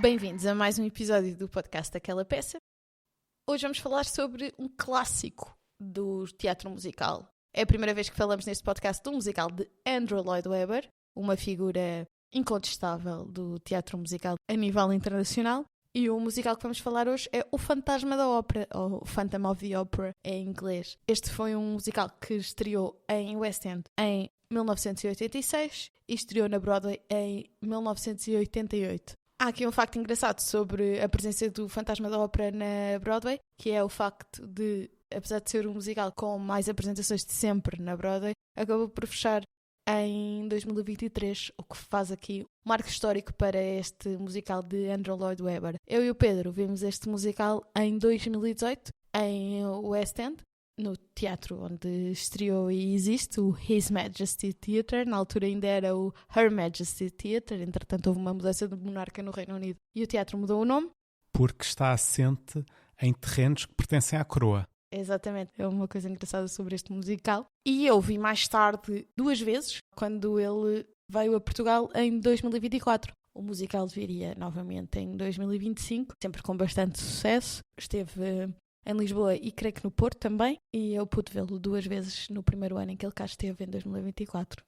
Bem-vindos a mais um episódio do podcast Aquela Peça. Hoje vamos falar sobre um clássico do teatro musical. É a primeira vez que falamos neste podcast do musical de Andrew Lloyd Webber, uma figura incontestável do teatro musical a nível internacional. E o musical que vamos falar hoje é O Fantasma da Ópera, ou Phantom of the Opera em inglês. Este foi um musical que estreou em West End em 1986 e estreou na Broadway em 1988. Há aqui um facto engraçado sobre a presença do Fantasma da Ópera na Broadway, que é o facto de, apesar de ser um musical com mais apresentações de sempre na Broadway, acabou por fechar em 2023, o que faz aqui um marco histórico para este musical de Andrew Lloyd Webber. Eu e o Pedro vimos este musical em 2018, em West End, no teatro onde estreou e existe, o His Majesty Theatre. Na altura ainda era o Her Majesty Theatre, entretanto houve uma mudança de monarca no Reino Unido e o teatro mudou o nome. Porque está assente em terrenos que pertencem à coroa. Exatamente, é uma coisa engraçada sobre este musical. E eu vi mais tarde 2 vezes, quando ele veio a Portugal em 2024. O musical viria novamente em 2025, sempre com bastante sucesso. Esteve em Lisboa e creio que no Porto também. E eu pude vê-lo 2 vezes no primeiro ano em que ele cá esteve, em 2024.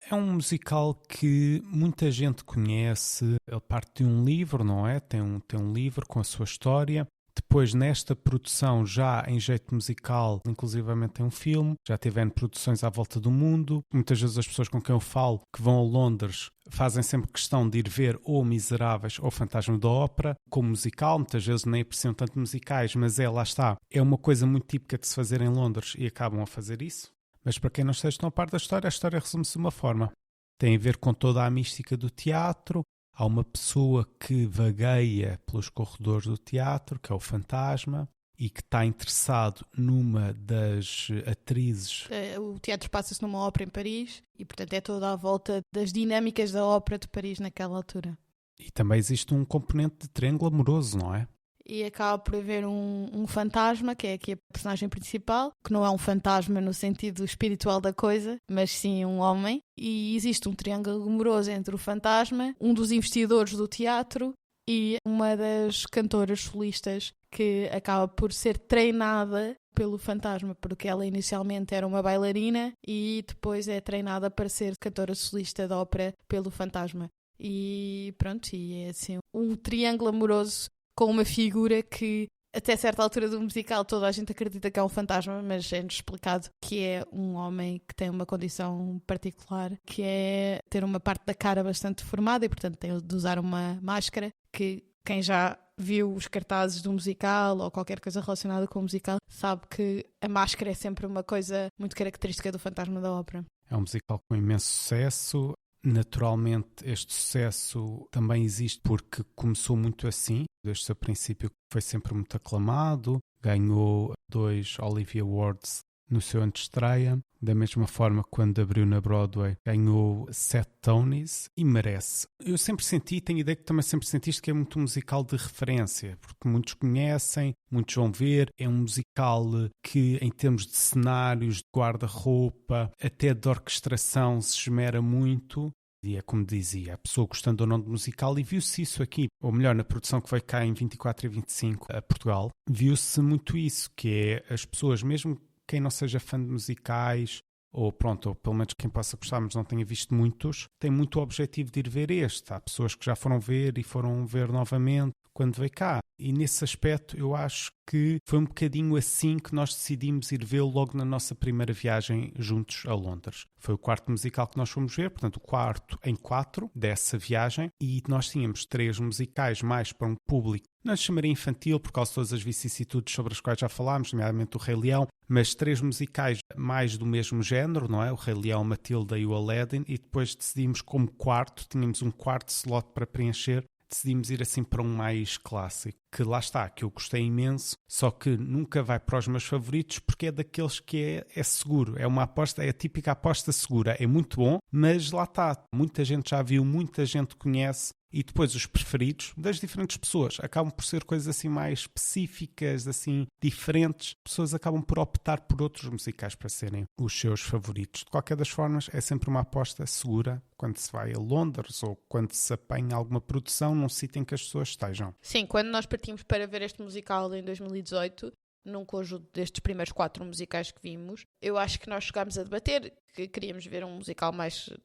É um musical que muita gente conhece. Ele parte de um livro, não é? Tem um livro com a sua história. Depois, nesta produção, já em jeito musical, inclusivamente tem um filme, já tiveram produções à volta do mundo. Muitas vezes as pessoas com quem eu falo, que vão a Londres, fazem sempre questão de ir ver ou Miseráveis ou Fantasma da Ópera, como musical. Muitas vezes nem apreciam tanto musicais, mas lá está. É uma coisa muito típica de se fazer em Londres e acabam a fazer isso. Mas para quem não esteja tão a par da história, a história resume-se de uma forma. Tem a ver com toda a mística do teatro. Há uma pessoa que vagueia pelos corredores do teatro, que é o fantasma, e que está interessado numa das atrizes. O teatro passa-se numa ópera em Paris e, portanto, é toda à volta das dinâmicas da ópera de Paris naquela altura. E também existe um componente de triângulo amoroso, não é? E acaba por haver um fantasma, que é aqui a personagem principal, que não é um fantasma no sentido espiritual da coisa, mas sim um homem. E existe um triângulo amoroso entre o fantasma, um dos investidores do teatro e uma das cantoras solistas que acaba por ser treinada pelo fantasma, porque ela inicialmente era uma bailarina e depois é treinada para ser cantora solista da ópera pelo fantasma. E pronto, e é assim um triângulo amoroso com uma figura que, até certa altura do musical, toda a gente acredita que é um fantasma, mas é-nos explicado que é um homem que tem uma condição particular, que é ter uma parte da cara bastante deformada e, portanto, tem de usar uma máscara, que quem já viu os cartazes do musical ou qualquer coisa relacionada com o musical sabe que a máscara é sempre uma coisa muito característica do Fantasma da Ópera. É um musical com imenso sucesso. Naturalmente, este sucesso também existe porque começou muito assim, desde o seu princípio foi sempre muito aclamado, ganhou 2 Olivier Awards no seu ano de estreia, da mesma forma que quando abriu na Broadway ganhou 7 Tonys e merece. Eu sempre senti, tenho a ideia que também sempre sentiste que é muito um musical de referência, porque muitos conhecem, muitos vão ver, é um musical que em termos de cenários, de guarda-roupa, até de orquestração se esmera muito. E é como dizia, a pessoa gostando ou não de musical, e viu-se isso aqui, ou melhor, na produção que veio cá em 24 e 25 a Portugal, viu-se muito isso, que é as pessoas, mesmo quem não seja fã de musicais, ou pronto, ou pelo menos quem possa gostar, mas não tenha visto muitos, tem muito o objetivo de ir ver este. Há pessoas que já foram ver e foram ver novamente quando veio cá. E nesse aspecto eu acho que foi um bocadinho assim que nós decidimos ir vê-lo logo na nossa primeira viagem juntos a Londres. Foi o 4º musical que nós fomos ver, portanto o 4º em 4 dessa viagem, e nós tínhamos 3 musicais mais para um público, não lhe chamaria infantil por causa de todas as vicissitudes sobre as quais já falámos, nomeadamente o Rei Leão, mas 3 musicais mais do mesmo género, não é? O Rei Leão, Matilda e o Aladdin, e depois decidimos como 4º, tínhamos um 4º slot para preencher, decidimos ir assim para um mais clássico, que lá está, que eu gostei imenso, só que nunca vai para os meus favoritos porque é daqueles que é seguro, é uma aposta, é a típica aposta segura, é muito bom, mas lá está, muita gente já viu, muita gente conhece e depois os preferidos das diferentes pessoas. Acabam por ser coisas assim mais específicas, assim diferentes. Pessoas acabam por optar por outros musicais para serem os seus favoritos. De qualquer das formas, é sempre uma aposta segura quando se vai a Londres ou quando se apanha alguma produção num sítio em que as pessoas estejam. Sim, quando nós partimos para ver este musical em 2018, num conjunto destes primeiros 4 musicais que vimos, eu acho que nós chegámos a debater que queríamos ver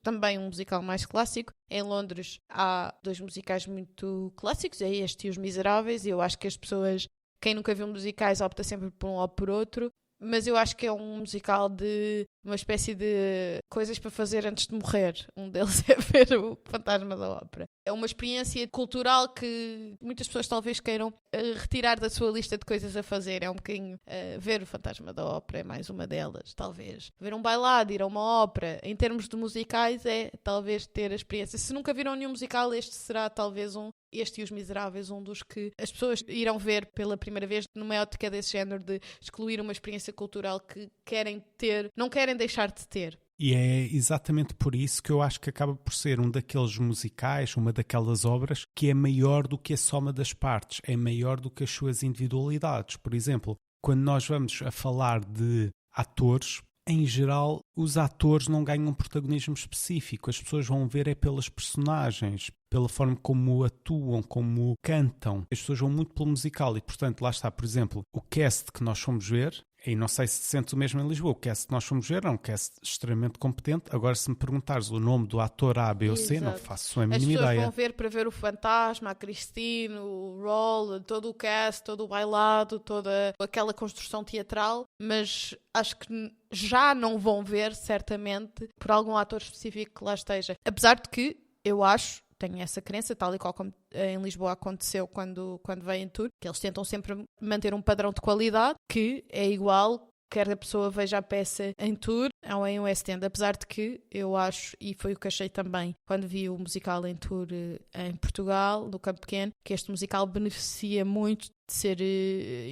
também um musical mais clássico. Em Londres há 2 musicais muito clássicos, é este e Os Miseráveis, e eu acho que as pessoas, quem nunca viu musicais, opta sempre por um ou por outro. Mas eu acho que é um musical de uma espécie de coisas para fazer antes de morrer. Um deles é ver o Fantasma da Ópera. É uma experiência cultural que muitas pessoas talvez queiram retirar da sua lista de coisas a fazer. É um bocadinho ver o Fantasma da Ópera, é mais uma delas, talvez. Ver um bailado, ir a uma ópera. Em termos de musicais, é talvez ter a experiência. Se nunca viram nenhum musical, este será talvez este e Os Miseráveis, um dos que as pessoas irão ver pela primeira vez numa ótica desse género de excluir uma experiência cultural que querem ter, não querem deixar de ter. E é exatamente por isso que eu acho que acaba por ser um daqueles musicais, uma daquelas obras que é maior do que a soma das partes, é maior do que as suas individualidades. Por exemplo, quando nós vamos a falar de atores, em geral, os atores não ganham um protagonismo específico. As pessoas vão ver é pelas personagens, pela forma como atuam, como cantam. As pessoas vão muito pelo musical e, portanto, lá está, por exemplo, o cast que nós fomos ver, e não sei se sente o mesmo em Lisboa, o cast que nós fomos ver é um cast extremamente competente. Agora, se me perguntares o nome do ator A, B ou C, não faço a mínima ideia. As pessoas vão ver para ver o Fantasma, a Christine, o Roll, todo o cast, todo o bailado, toda aquela construção teatral, mas acho que já não vão ver, certamente, por algum ator específico que lá esteja. Apesar de que, eu acho, tenho essa crença, tal e qual como em Lisboa aconteceu quando veio em tour, que eles tentam sempre manter um padrão de qualidade que é igual, quer a pessoa veja a peça em tour ou em West End. Apesar de que eu acho, e foi o que achei também quando vi o musical em tour em Portugal, no Campo Pequeno, que este musical beneficia muito de ser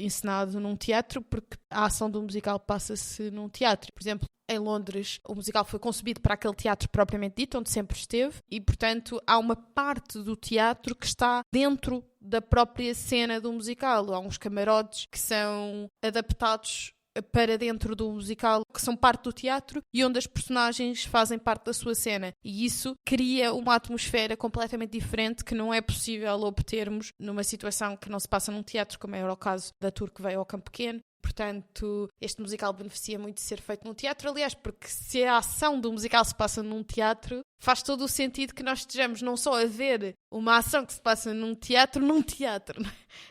encenado num teatro, porque a ação do musical passa-se num teatro. Por exemplo, em Londres, o musical foi concebido para aquele teatro propriamente dito, onde sempre esteve, e, portanto, há uma parte do teatro que está dentro da própria cena do musical. Há uns camarotes que são adaptados para dentro do musical, que são parte do teatro e onde as personagens fazem parte da sua cena. E isso cria uma atmosfera completamente diferente que não é possível obtermos numa situação que não se passa num teatro, como era o caso da tour que veio ao Campo Pequeno. Portanto, este musical beneficia muito de ser feito num teatro, aliás, porque se a ação do musical se passa num teatro, faz todo o sentido que nós estejamos não só a ver uma ação que se passa num teatro.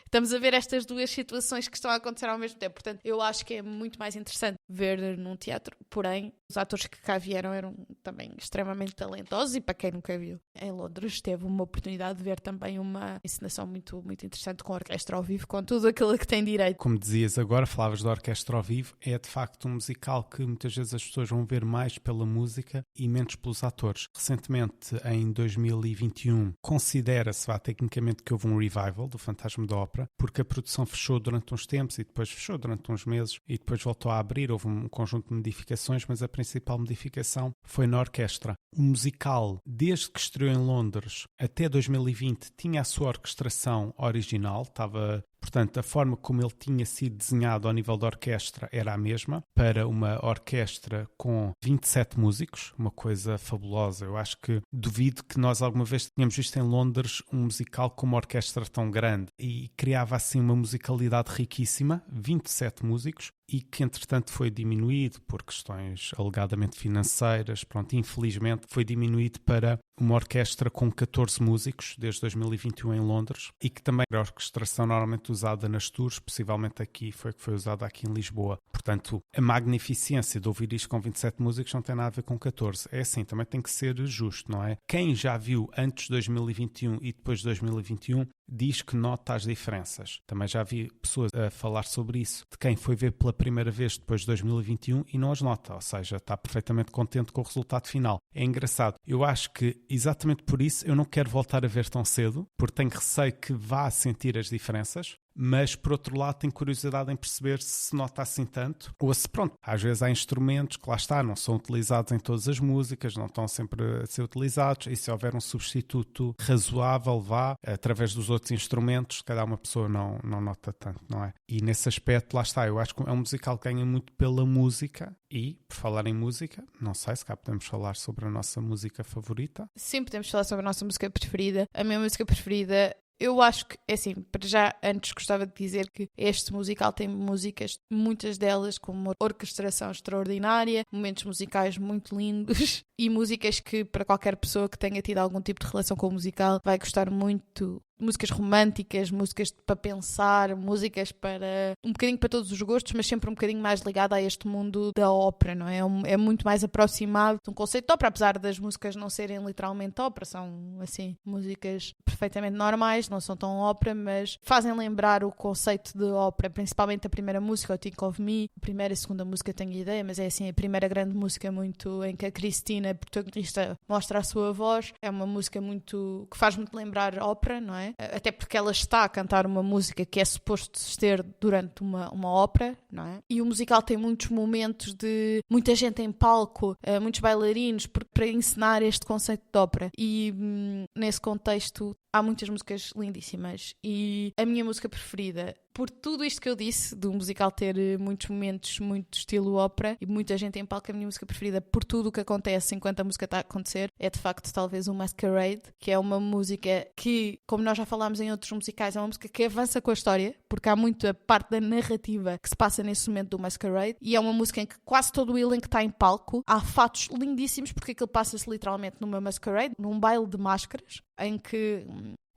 Estamos a ver estas duas situações que estão a acontecer ao mesmo tempo. Portanto, eu acho que é muito mais interessante ver num teatro, porém, os atores que cá vieram eram também extremamente talentosos e para quem nunca viu em Londres, teve uma oportunidade de ver também uma encenação muito, muito interessante com a orquestra ao vivo, com tudo aquilo que tem direito. Como dizias agora, falavas da orquestra ao vivo, é de facto um musical que muitas vezes as pessoas vão ver mais pela música e menos pelos atores. Recentemente, em 2021, considera-se tecnicamente que houve um revival do Fantasma da Ópera, porque a produção fechou durante uns tempos e depois fechou durante uns meses e depois voltou a abrir. Houve um conjunto de modificações, mas a principal modificação foi na orquestra. O musical, desde que estreou em Londres até 2020, tinha a sua orquestração original, portanto, a forma como ele tinha sido desenhado ao nível da orquestra era a mesma, para uma orquestra com 27 músicos, uma coisa fabulosa. Eu acho que duvido que nós alguma vez tenhamos visto em Londres um musical com uma orquestra tão grande e criava assim uma musicalidade riquíssima, 27 músicos, e que entretanto foi diminuído por questões alegadamente financeiras. Infelizmente foi diminuído para uma orquestra com 14 músicos desde 2021 em Londres e que também era a orquestração normalmente usada nas tours, possivelmente aqui foi usada aqui em Lisboa. Portanto, a magnificência de ouvir isto com 27 músicos não tem nada a ver com 14. É assim, também tem que ser justo, não é? Quem já viu antes de 2021 e depois de 2021 diz que nota as diferenças. Também já vi pessoas a falar sobre isso, de quem foi ver pela primeira vez depois de 2021 e não as nota, ou seja, está perfeitamente contente com o resultado final. É engraçado. Eu acho que exatamente por isso eu não quero voltar a ver tão cedo, porque tenho receio que vá sentir as diferenças, mas por outro lado tenho curiosidade em perceber se nota assim tanto, ou se pronto, às vezes há instrumentos que lá está, não são utilizados em todas as músicas, não estão sempre a ser utilizados, e se houver um substituto razoável, vá, através dos outros instrumentos, cada uma pessoa não nota tanto, não é? E nesse aspecto, lá está, eu acho que é um musical que ganha muito pela música, e, por falar em música, não sei se cá podemos falar sobre a nossa música favorita. Sim, podemos falar sobre a nossa música preferida. A minha música preferida, eu acho que, é assim, para já antes gostava de dizer que este musical tem músicas, muitas delas com uma orquestração extraordinária, momentos musicais muito lindos e músicas que para qualquer pessoa que tenha tido algum tipo de relação com o musical vai gostar muito. Músicas românticas, músicas para pensar, músicas para um bocadinho para todos os gostos, mas sempre um bocadinho mais ligada a este mundo da ópera, não é? É muito mais aproximado de um conceito de ópera, apesar das músicas não serem literalmente ópera, são assim músicas perfeitamente normais, não são tão ópera, mas fazem lembrar o conceito de ópera, principalmente a primeira música, o Think of Me. A primeira e a segunda música tenho ideia, mas é assim a primeira grande música muito em que a Cristina, a protagonista, mostra a sua voz. É uma música muito que faz muito lembrar ópera, não é? Até porque ela está a cantar uma música que é suposto ser durante uma ópera, não é? E o musical tem muitos momentos de muita gente em palco, muitos bailarinos, para encenar este conceito de ópera. E nesse contexto há muitas músicas lindíssimas. E a minha música preferida, por tudo isto que eu disse, do musical ter muitos momentos, muito estilo ópera e muita gente em palco, a minha música preferida, por tudo o que acontece enquanto a música está a acontecer, é de facto talvez o Masquerade, que é uma música que, como nós já falámos em outros musicais, é uma música que avança com a história, porque há muito a parte da narrativa que se passa nesse momento do Masquerade, e é uma música em que quase todo o elenco está em palco, há fatos lindíssimos, porque aquilo passa-se literalmente numa Masquerade, num baile de máscaras, em que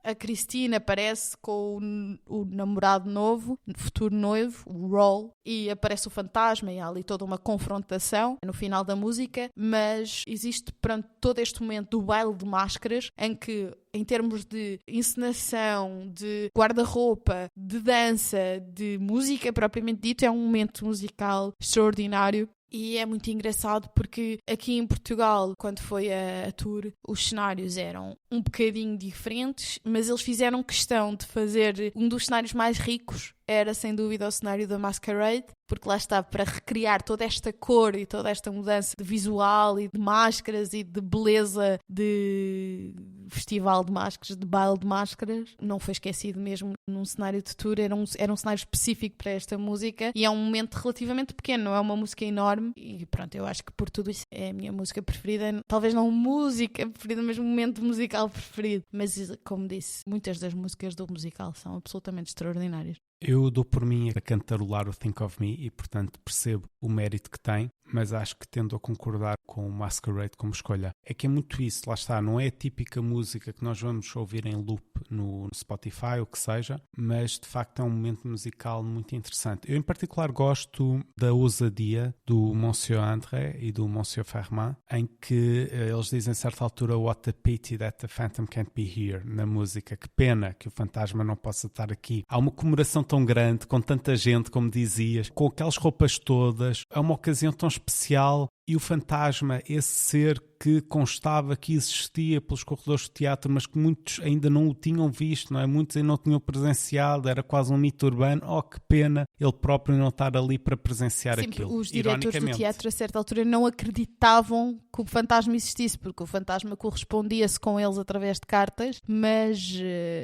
a Cristina aparece com o namorado novo, futuro noivo, o Roll, e aparece o fantasma e há ali toda uma confrontação no final da música, mas existe perante todo este momento do baile de máscaras em que, em termos de encenação, de guarda-roupa, de dança, de música propriamente dito, é um momento musical extraordinário. E é muito engraçado porque aqui em Portugal, quando foi a tour, os cenários eram um bocadinho diferentes, mas eles fizeram questão de fazer um dos cenários mais ricos. Era sem dúvida o cenário da Masquerade, porque lá está, para recriar toda esta cor e toda esta mudança de visual e de máscaras e de beleza de festival de máscaras, de baile de máscaras. Não foi esquecido mesmo num cenário de tour, era um cenário específico para esta música e é um momento relativamente pequeno, não é uma música enorme e pronto, eu acho que por tudo isso é a minha música preferida, talvez não música preferida, mas momento musical preferido, mas como disse, muitas das músicas do musical são absolutamente extraordinárias. Eu dou por mim a cantarolar o Think of Me e, portanto, percebo o mérito que tem, mas acho que tendo a concordar com o Masquerade como escolha. É que é muito isso, lá está, não é a típica música que nós vamos ouvir em loop no Spotify, ou que seja, mas de facto é um momento musical muito interessante. Eu, em particular, gosto da ousadia do Monsieur André e do Monsieur Fermat, em que eles dizem a certa altura "What a pity that the phantom can't be here", na música. Que pena que o fantasma não possa estar aqui. Há uma comemoração tão grande, com tanta gente, como dizias, com aquelas roupas todas, é uma ocasião tão especial e o fantasma, esse ser que constava que existia pelos corredores do teatro, mas que muitos ainda não o tinham visto, não é? Muitos ainda não tinham presenciado, era quase um mito urbano. Oh, que pena ele próprio não estar ali para presenciar aquilo. Os diretores do teatro, a certa altura, não acreditavam que o fantasma existisse, porque o fantasma correspondia-se com eles através de cartas, mas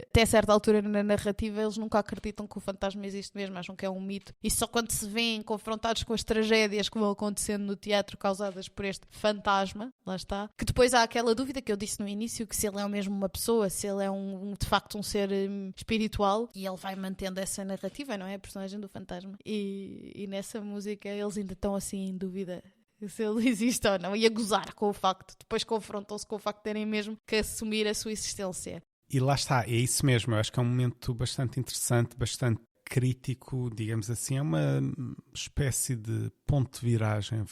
até certa altura na narrativa eles nunca acreditam que o fantasma existe mesmo, acham que é um mito. E só quando se veem confrontados com as tragédias que vão acontecendo no teatro causadas por este fantasma, lá está, que depois há aquela dúvida que eu disse no início, que se ele é mesmo uma pessoa, se ele é de facto um ser espiritual, e ele vai mantendo essa narrativa, não é? A personagem do fantasma. E nessa música eles ainda estão assim em dúvida se ele existe ou não, e a gozar com o facto, depois confrontam-se com o facto de terem mesmo que assumir a sua existência. E lá está, é isso mesmo, eu acho que é um momento bastante interessante, bastante crítico, digamos assim, é uma espécie de ponto de viragem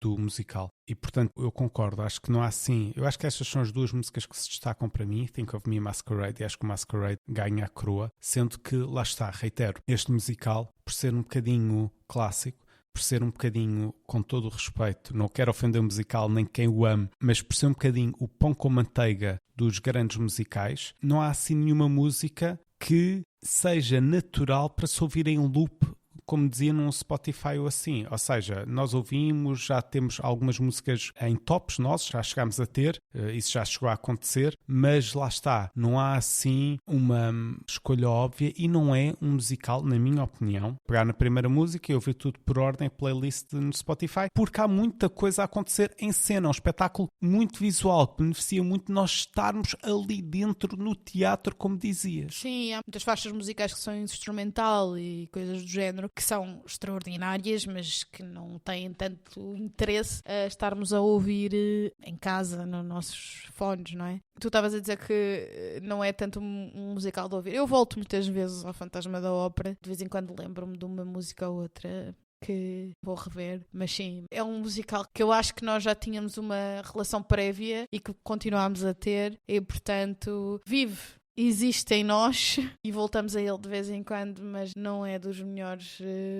do musical. E, portanto, eu concordo, acho que não há assim... Eu acho que estas são as duas músicas que se destacam para mim, Think of Me e Masquerade, e acho que o Masquerade ganha a coroa, sendo que, lá está, reitero, este musical, por ser um bocadinho clássico, por ser um bocadinho, com todo o respeito, não quero ofender o musical nem quem o ame, mas por ser um bocadinho o pão com manteiga dos grandes musicais, não há assim nenhuma música que seja natural para se ouvir em loop, como dizia num Spotify ou assim. Ou seja, nós ouvimos, já temos algumas músicas em tops nossos, já chegámos a ter, isso já chegou a acontecer, mas lá está, não há assim uma escolha óbvia e não é um musical, na minha opinião, pegar na primeira música e ouvir tudo por ordem, playlist no Spotify, porque há muita coisa a acontecer em cena, um espetáculo muito visual, que beneficia muito de nós estarmos ali dentro no teatro, como dizias. Sim, há muitas faixas musicais que são instrumental e coisas do género, que são extraordinárias, mas que não têm tanto interesse a estarmos a ouvir em casa, nos nossos fones, não é? Tu estavas a dizer que não é tanto um musical de ouvir. Eu volto muitas vezes ao Fantasma da Ópera, de vez em quando lembro-me de uma música ou outra que vou rever, mas sim, é um musical que eu acho que nós já tínhamos uma relação prévia e que continuamos a ter e, portanto, existe em nós e voltamos a ele de vez em quando, mas não é dos melhores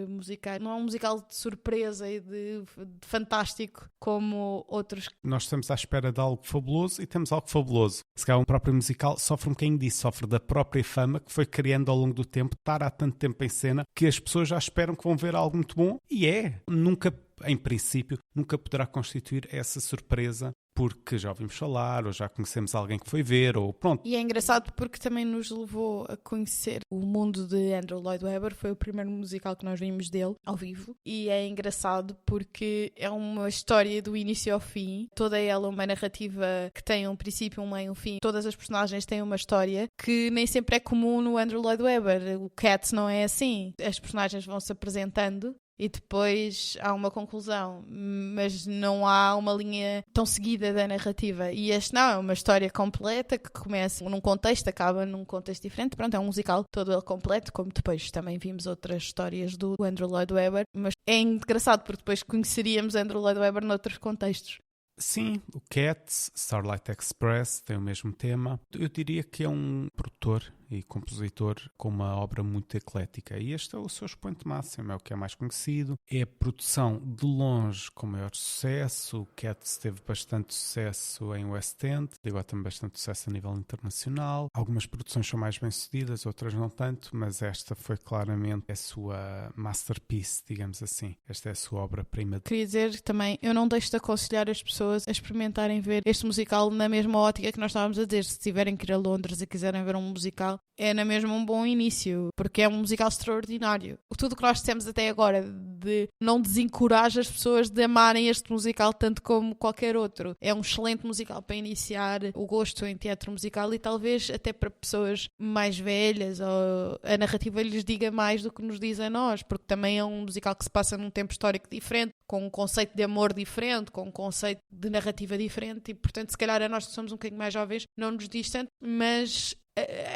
musicais. Não é um musical de surpresa e de fantástico como outros. Nós estamos à espera de algo fabuloso e temos algo fabuloso. Se calhar um próprio musical sofre um bocadinho disso, sofre da própria fama que foi criando ao longo do tempo, estar há tanto tempo em cena que as pessoas já esperam que vão ver algo muito bom e nunca, em princípio, nunca poderá constituir essa surpresa porque já ouvimos falar, ou já conhecemos alguém que foi ver, ou pronto. E é engraçado porque também nos levou a conhecer o mundo de Andrew Lloyd Webber, foi o primeiro musical que nós vimos dele, ao vivo, e é engraçado porque é uma história do início ao fim, toda ela uma narrativa que tem um princípio, um meio e um fim, todas as personagens têm uma história que nem sempre é comum no Andrew Lloyd Webber, o Cats não é assim, as personagens vão se apresentando e depois há uma conclusão, mas não há uma linha tão seguida da narrativa. E este não, é uma história completa que começa num contexto, acaba num contexto diferente. Pronto, é um musical todo ele completo, como depois também vimos outras histórias do Andrew Lloyd Webber. Mas é engraçado porque depois conheceríamos Andrew Lloyd Webber noutros contextos. Sim, o Cats, Starlight Express tem o mesmo tema. Eu diria que é um produtor e compositor com uma obra muito eclética. E este é o seu expoente máximo, é o que é mais conhecido. É a produção de longe com maior sucesso. O Cats teve bastante sucesso em West End, agora também bastante sucesso a nível internacional. Algumas produções são mais bem-sucedidas, outras não tanto, mas esta foi claramente a sua masterpiece, digamos assim. Esta é a sua obra-prima. Queria dizer também, eu não deixo de aconselhar as pessoas a experimentarem ver este musical na mesma ótica que nós estávamos a dizer. Se tiverem que ir a Londres e quiserem ver um musical, é na mesma um bom início, porque é um musical extraordinário. Tudo o que nós dissemos até agora de não desencoraja as pessoas de amarem este musical tanto como qualquer outro. É um excelente musical para iniciar o gosto em teatro musical e talvez até para pessoas mais velhas, ou a narrativa lhes diga mais do que nos diz a nós, porque também é um musical que se passa num tempo histórico diferente, com um conceito de amor diferente, com um conceito de narrativa diferente e, portanto, se calhar a nós que somos um bocadinho mais jovens não nos diz tanto, mas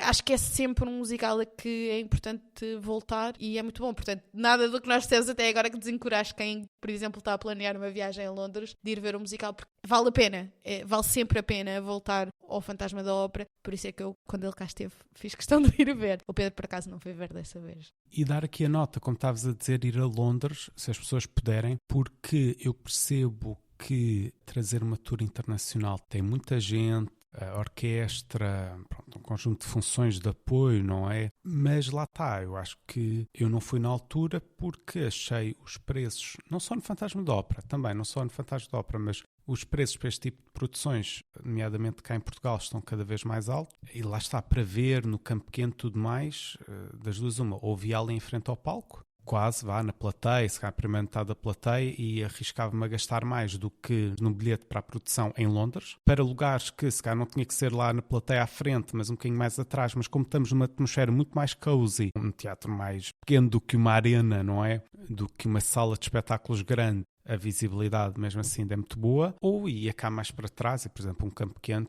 acho que é sempre um musical a que é importante voltar e é muito bom. Portanto, nada do que nós dissemos até agora que desencoraje quem, por exemplo, está a planear uma viagem a Londres de ir ver um musical, porque vale a pena, vale sempre a pena voltar ao Fantasma da Ópera. Por isso é que eu, quando ele cá esteve, fiz questão de ir ver. O Pedro, por acaso, não foi ver dessa vez. E dar aqui a nota, como estavas a dizer, ir a Londres, se as pessoas puderem, porque eu percebo que trazer uma tour internacional tem muita gente, a orquestra, pronto, um conjunto de funções de apoio, não é? Mas lá está, eu acho que eu não fui na altura porque achei os preços, não só no Fantasma da Ópera, também, não só no Fantasma da Ópera, mas os preços para este tipo de produções, nomeadamente cá em Portugal, estão cada vez mais altos. E lá está, para ver no campo pequeno tudo mais, das duas uma, ou via ali em frente ao palco, quase, vá, na plateia, se calhar a primeira metade da plateia, e arriscava-me a gastar mais do que no bilhete para a produção em Londres, para lugares que se calhar não tinha que ser lá na plateia à frente, mas um bocadinho mais atrás, mas como estamos numa atmosfera muito mais cozy, um teatro mais pequeno do que uma arena, não é? Do que uma sala de espetáculos grande, a visibilidade mesmo assim é muito boa, ou ia cá mais para trás, e por exemplo um campo pequeno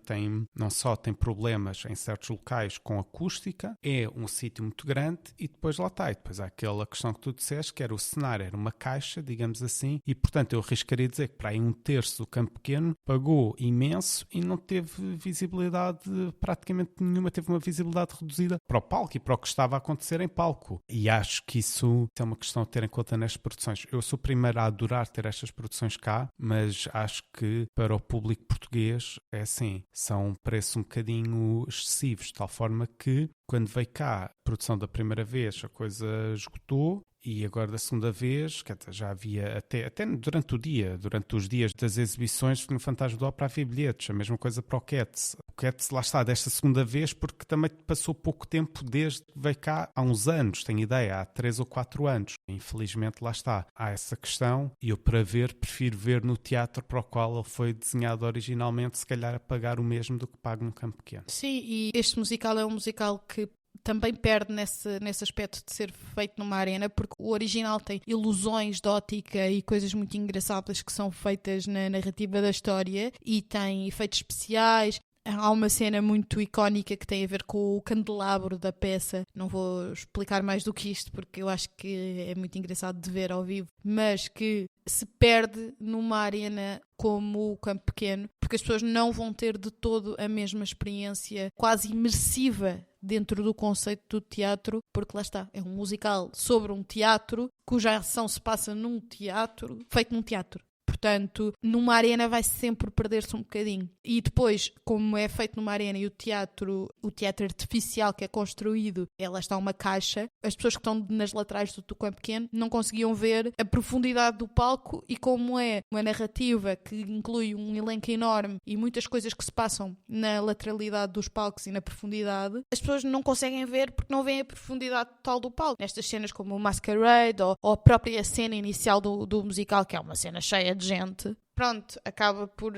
não só tem problemas em certos locais com acústica, é um sítio muito grande e depois lá está, e depois há aquela questão que tu disseste, que era o cenário, era uma caixa, digamos assim, e portanto eu arriscaria dizer que para aí 1/3 do campo pequeno pagou imenso e não teve visibilidade praticamente nenhuma, teve uma visibilidade reduzida para o palco e para o que estava a acontecer em palco, e acho que isso é uma questão a ter em conta nestas produções. Eu sou o primeiro a adorar ter ver estas produções cá, mas acho que para o público português é assim, são preços um bocadinho excessivos, de tal forma que quando veio cá a produção da primeira vez a coisa esgotou. E agora da segunda vez, já havia até durante os dias das exibições no Fantasma da Ópera havia bilhetes, a mesma coisa para o Cats. O Cats lá está desta segunda vez porque também passou pouco tempo desde que veio cá há uns anos, tenho ideia, há 3 ou 4 anos. Infelizmente lá está, há essa questão e eu para ver, prefiro ver no teatro para o qual ele foi desenhado originalmente, se calhar a pagar o mesmo do que pago num campo pequeno. Sim, e este musical é um musical que também perde nesse aspecto de ser feito numa arena, porque o original tem ilusões de ótica e coisas muito engraçadas que são feitas na narrativa da história e tem efeitos especiais. Há uma cena muito icónica que tem a ver com o candelabro da peça. Não vou explicar mais do que isto porque eu acho que é muito engraçado de ver ao vivo, mas que se perde numa arena como o Campo Pequeno, porque as pessoas não vão ter de todo a mesma experiência quase imersiva dentro do conceito do teatro, porque lá está, é um musical sobre um teatro cuja ação se passa num teatro, feito num teatro. Portanto, numa arena vai sempre perder-se um bocadinho. E depois, como é feito numa arena e o teatro artificial que é construído, lá está uma caixa, as pessoas que estão nas laterais do Campo Pequeno não conseguiam ver a profundidade do palco e como é uma narrativa que inclui um elenco enorme e muitas coisas que se passam na lateralidade dos palcos e na profundidade, as pessoas não conseguem ver porque não veem a profundidade total do palco. Nestas cenas como o Masquerade ou a própria cena inicial do musical, que é uma cena cheia de gente, pronto, acaba por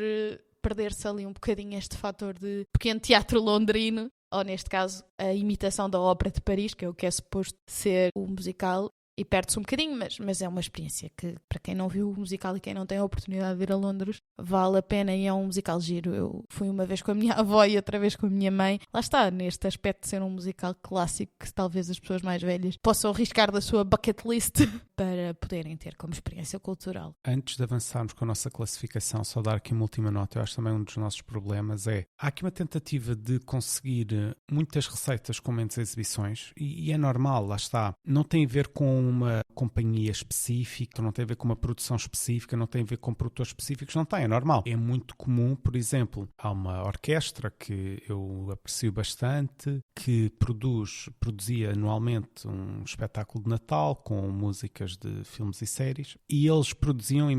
perder-se ali um bocadinho este fator de pequeno teatro londrino, ou neste caso a imitação da Ópera de Paris, que é o que é suposto ser o musical, e perde-se um bocadinho, mas é uma experiência que, para quem não viu o musical e quem não tem a oportunidade de ir a Londres, vale a pena e é um musical giro. Eu fui uma vez com a minha avó e outra vez com a minha mãe. Lá está, neste aspecto de ser um musical clássico que talvez as pessoas mais velhas possam arriscar da sua bucket list para poderem ter como experiência cultural. Antes de avançarmos com a nossa classificação, só dar aqui uma última nota. Eu acho também um dos nossos problemas há aqui uma tentativa de conseguir muitas receitas com menos exibições e é normal, lá está. Não tem a ver com uma companhia específica, não tem a ver com uma produção específica, não tem a ver com produtores específicos, não tem, é normal. É muito comum, por exemplo, há uma orquestra que eu aprecio bastante, que produzia anualmente um espetáculo de Natal com músicas de filmes e séries, e eles produziam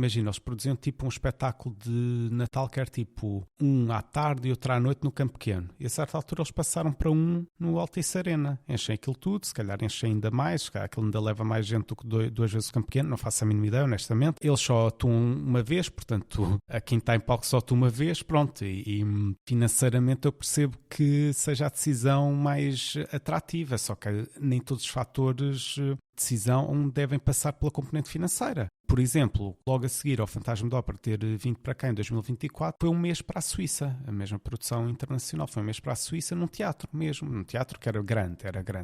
tipo um espetáculo de Natal que era tipo um à tarde e outro à noite no Campo Pequeno. E a certa altura eles passaram para um no Altice Arena. Enchem aquilo tudo, se calhar enchem ainda mais, se calhar aquilo ainda leva mais gente do que duas vezes o Campo Pequeno, não faço a mínima ideia, honestamente. Eles só atuam uma vez, portanto, a quem está em palco só atua uma vez, pronto, e financeiramente eu percebo que seja a decisão mais atrativa, só que nem todos os fatores de decisão devem passar pela componente financeira. Por exemplo, logo a seguir ao Fantasma da Ópera ter vindo para cá em 2024, foi um mês para a Suíça, a mesma produção internacional, foi um mês para a Suíça num teatro mesmo, num teatro que era grande,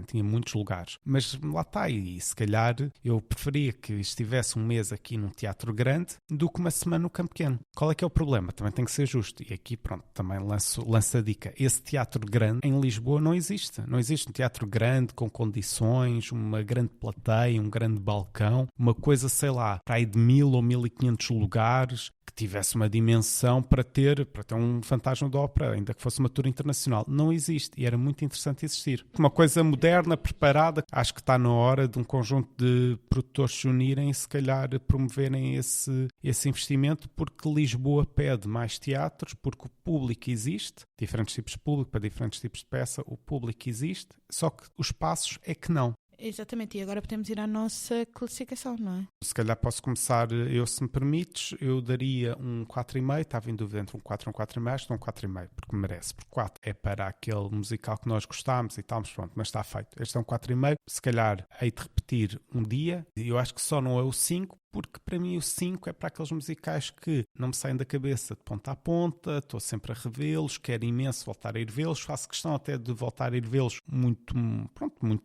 tinha muitos lugares. Mas lá está, e se calhar eu preferia que estivesse um mês aqui num teatro grande do que uma semana no Campo Pequeno. Qual é que é o problema? Também tem que ser justo. E aqui, pronto, também lanço a dica. Esse teatro grande em Lisboa não existe. Não existe um teatro grande com condições, uma grande plateia, um grande balcão, uma coisa, sei lá, para aí de 1000 ou 1500 lugares, que tivesse uma dimensão para ter um Fantasma da Ópera, ainda que fosse uma tour internacional. Não existe e era muito interessante existir. Uma coisa moderna, preparada, acho que está na hora de um conjunto de produtores se unirem e se calhar promoverem esse investimento, porque Lisboa pede mais teatros, porque o público existe, diferentes tipos de público para diferentes tipos de peça, o público existe, só que os espaços é que não. Exatamente, e agora podemos ir à nossa classificação, não é? Se calhar posso começar eu, se me permites, eu daria um 4,5, estava em dúvida entre um 4 e um 4,5, estou um 4,5, porque merece, porque 4 é para aquele musical que nós gostámos e tal, mas pronto, mas está feito. Este é um 4,5, se calhar hei de repetir um dia, e eu acho que só não é o 5, porque para mim o 5 é para aqueles musicais que não me saem da cabeça de ponta a ponta, estou sempre a revê-los, quero imenso voltar a ir vê-los, faço questão até de voltar a ir vê-los muito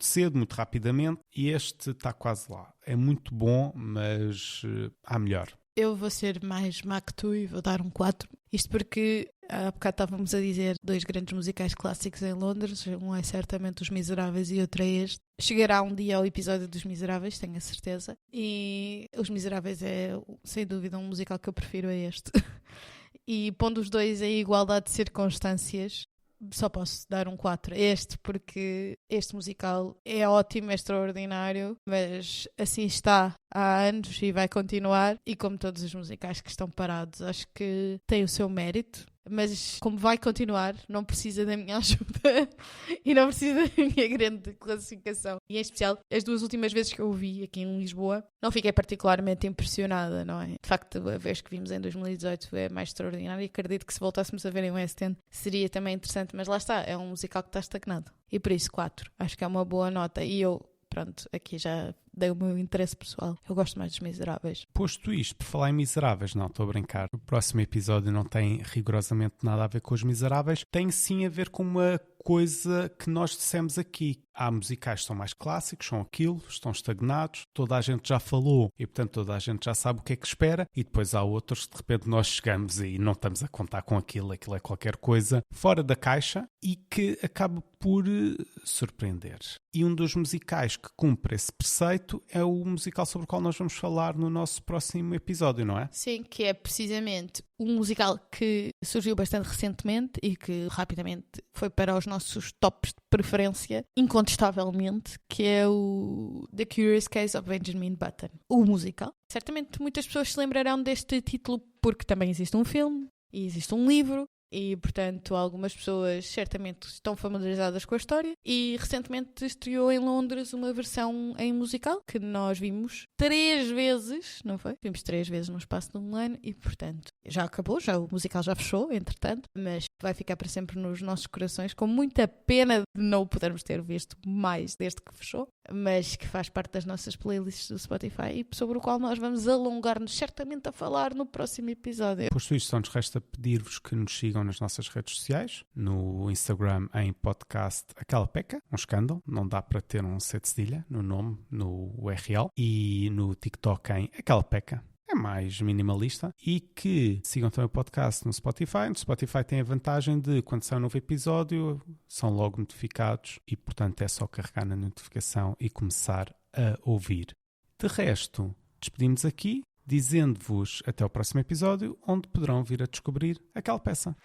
cedo, muito rapidamente, e este está quase lá. É muito bom, mas há melhor. Eu vou ser mais má que tu e vou dar um 4. Isto porque há bocado estávamos a dizer 2 grandes musicais clássicos em Londres. Um é certamente Os Miseráveis e outro é este. Chegará um dia ao episódio dos Miseráveis, tenho a certeza. E Os Miseráveis é, sem dúvida, um musical que eu prefiro a este. E pondo os dois em igualdade de circunstâncias, só posso dar um 4 a este, porque este musical é ótimo, é extraordinário, mas assim está há anos e vai continuar. E como todos os musicais que estão parados, acho que tem o seu mérito. Mas como vai continuar, não precisa da minha ajuda e não precisa da minha grande classificação. E em especial, as 2 últimas vezes que eu o vi aqui em Lisboa, não fiquei particularmente impressionada, não é? De facto, a vez que vimos em 2018 é mais extraordinária e acredito que se voltássemos a ver em West End seria também interessante, mas lá está, é um musical que está estagnado. E por isso 4, acho que é uma boa nota. E eu, pronto, aqui já dei o meu interesse pessoal. Eu gosto mais dos Miseráveis. Posto isto, por falar em Miseráveis, não, estou a brincar. O próximo episódio não tem rigorosamente nada a ver com os Miseráveis. Tem sim a ver com uma coisa que nós dissemos aqui. Há musicais que são mais clássicos, são aquilo, estão estagnados, toda a gente já falou e, portanto, toda a gente já sabe o que é que espera. E depois há outros que, de repente, nós chegamos e não estamos a contar com aquilo é qualquer coisa fora da caixa e que acaba por surpreender. E um dos musicais que cumpre esse preceito é o musical sobre o qual nós vamos falar no nosso próximo episódio, não é? Sim, que é precisamente um musical que surgiu bastante recentemente e que rapidamente foi para os nossos tops de preferência, incontestavelmente, que é o The Curious Case of Benjamin Button, o musical. Certamente muitas pessoas se lembrarão deste título porque também existe um filme e existe um livro. E, portanto, algumas pessoas certamente estão familiarizadas com a história. E recentemente estreou em Londres uma versão em musical que nós vimos 3 vezes, não foi? Vimos 3 vezes no espaço de um ano e, portanto, já acabou, o musical já fechou, entretanto, mas vai ficar para sempre nos nossos corações, com muita pena de não o podermos ter visto mais desde que fechou, mas que faz parte das nossas playlists do Spotify e sobre o qual nós vamos alongar-nos certamente a falar no próximo episódio. Posto isto, só nos resta pedir-vos que nos sigam nas nossas redes sociais, no Instagram em podcast Aquela Peca, um escândalo, não dá para ter um C de cedilha no nome, no URL, e no TikTok em Aquela Peca. É mais minimalista. E que sigam também o podcast no Spotify. No Spotify tem a vantagem de, quando sai um novo episódio, são logo notificados e, portanto, é só carregar na notificação e começar a ouvir. De resto, despedimos aqui, dizendo-vos até o próximo episódio, onde poderão vir a descobrir aquela peça.